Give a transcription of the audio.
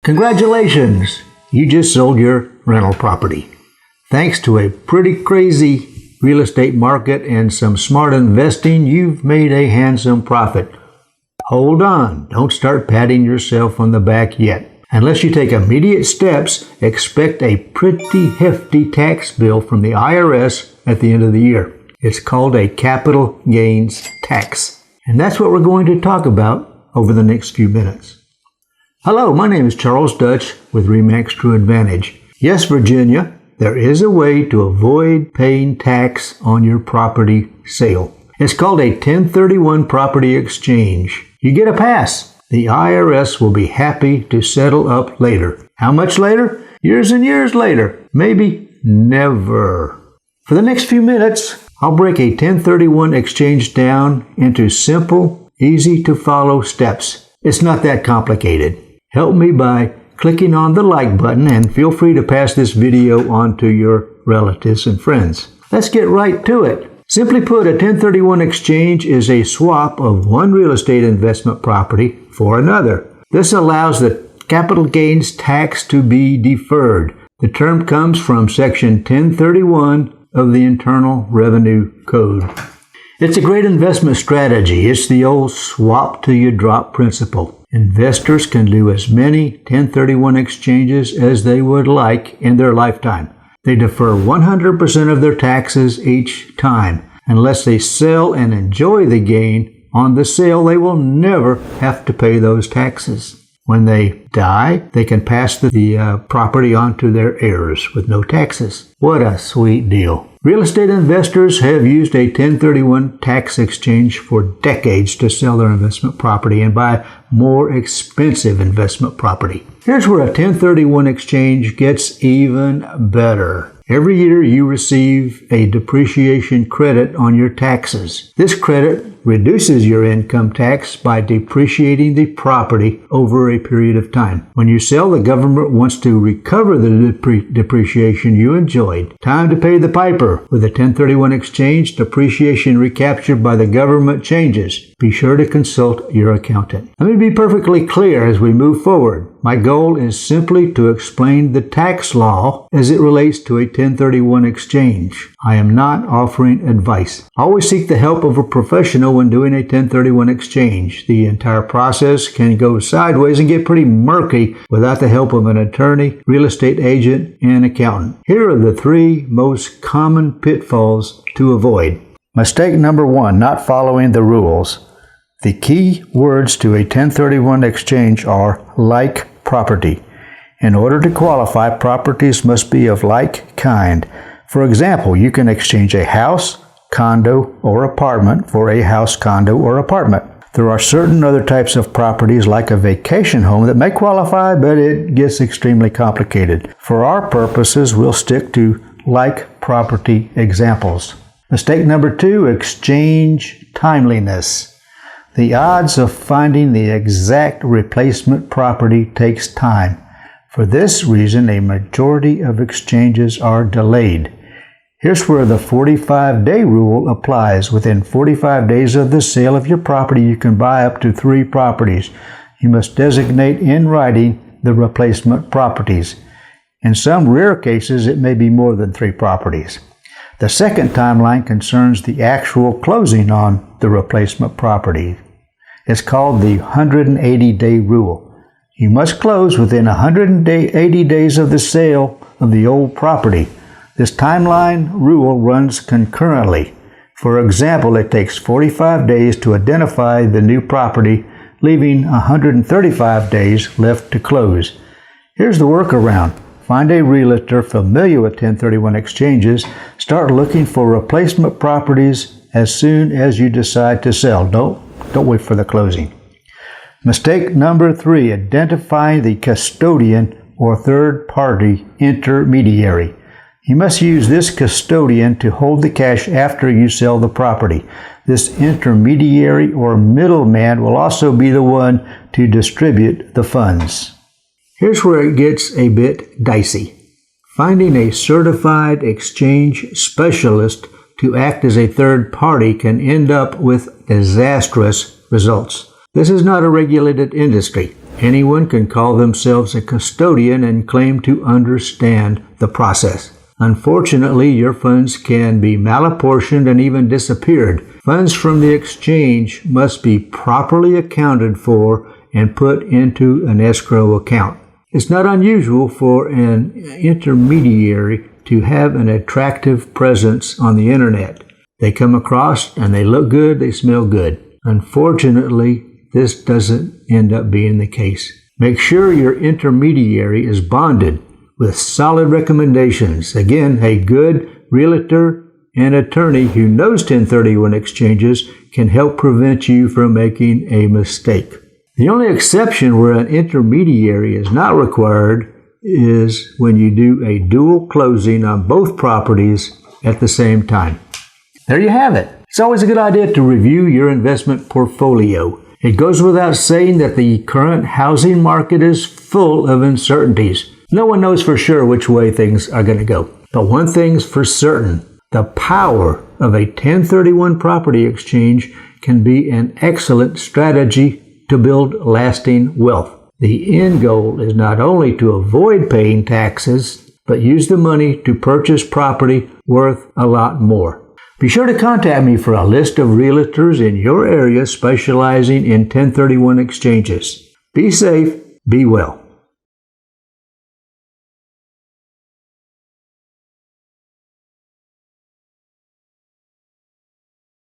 Congratulations! You just sold your rental property. Thanks to a pretty crazy real estate market and some smart investing, you've made a handsome profit. Hold on, don't start patting yourself on the back yet. Unless you take immediate steps, expect a pretty hefty tax bill from the IRS at the end of the year. It's called a capital gains tax. And that's what we're going to talk about over the next few minutes. Hello, my name is Charles Dutch with RE/MAX True Advantage. Yes, Virginia, there is a way to avoid paying tax on your property sale. It's called a 1031 property exchange. You get a pass. The IRS will be happy to settle up later. How much later? Years and years later. Maybe never. For the next few minutes, I'll break a 1031 exchange down into simple, easy to follow steps. It's not that complicated. Help me by clicking on the like button and feel free to pass this video on to your relatives and friends. Let's get right to it. Simply put, a 1031 exchange is a swap of one real estate investment property for another. This allows the capital gains tax to be deferred. The term comes from Section 1031 of the Internal Revenue Code. It's a great investment strategy. It's the old swap till you drop principle. Investors can do as many 1031 exchanges as they would like in their lifetime. They defer 100% of their taxes each time. Unless they sell and enjoy the gain on the sale, they will never have to pay those taxes. When they die, they can pass the property on to their heirs with no taxes. What a sweet deal. Real estate investors have used a 1031 tax exchange for decades to sell their investment property and buy more expensive investment property. Here's where a 1031 exchange gets even better. Every year you receive a depreciation credit on your taxes. This credit reduces your income tax by depreciating the property over a period of time. When you sell, the government wants to recover the depreciation you enjoyed. Time to pay the piper. With a 1031 exchange, depreciation recaptured by the government changes. Be sure to consult your accountant. Let me be perfectly clear as we move forward. My goal is simply to explain the tax law as it relates to a 1031 exchange. I am not offering advice. Always seek the help of a professional when doing a 1031 exchange. The entire process can go sideways and get pretty murky without the help of an attorney, real estate agent, and accountant. Here are the three most common pitfalls to avoid. Mistake number one, not following the rules. The key words to a 1031 exchange are like property. In order to qualify, properties must be of like kind. For example, you can exchange a house, condo, or apartment for a house, condo, or apartment. There are certain other types of properties like a vacation home that may qualify, but it gets extremely complicated. For our purposes, we'll stick to like property examples. Mistake number two, exchange timeliness. The odds of finding the exact replacement property takes time. For this reason, a majority of exchanges are delayed. Here's where the 45-day rule applies. Within 45 days of the sale of your property, you can buy up to 3 properties. You must designate in writing the replacement properties. In some rare cases, it may be more than 3 properties. The second timeline concerns the actual closing on the replacement property. It's called the 180-day rule. You must close within 180 days of the sale of the old property. This timeline rule runs concurrently. For example, it takes 45 days to identify the new property, leaving 135 days left to close. Here's the workaround. Find a realtor familiar with 1031 exchanges. Start looking for replacement properties as soon as you decide to sell. Don't wait for the closing. Mistake number 3, identify the custodian or third-party intermediary. You must use this custodian to hold the cash after you sell the property. This intermediary or middleman will also be the one to distribute the funds. Here's where it gets a bit dicey. Finding a certified exchange specialist to act as a third party can end up with disastrous results. This is not a regulated industry. Anyone can call themselves a custodian and claim to understand the process. Unfortunately, your funds can be malapportioned and even disappeared. Funds from the exchange must be properly accounted for and put into an escrow account. It's not unusual for an intermediary to have an attractive presence on the internet. They come across and they look good, they smell good. Unfortunately, this doesn't end up being the case. Make sure your intermediary is bonded with solid recommendations. Again, a good realtor and attorney who knows 1031 exchanges can help prevent you from making a mistake. The only exception where an intermediary is not required is when you do a dual closing on both properties at the same time. There you have it. It's always a good idea to review your investment portfolio. It goes without saying that the current housing market is full of uncertainties. No one knows for sure which way things are going to go. But one thing's for certain, the power of a 1031 property exchange can be an excellent strategy to build lasting wealth. The end goal is not only to avoid paying taxes, but use the money to purchase property worth a lot more. Be sure to contact me for a list of realtors in your area specializing in 1031 exchanges. Be safe, be well.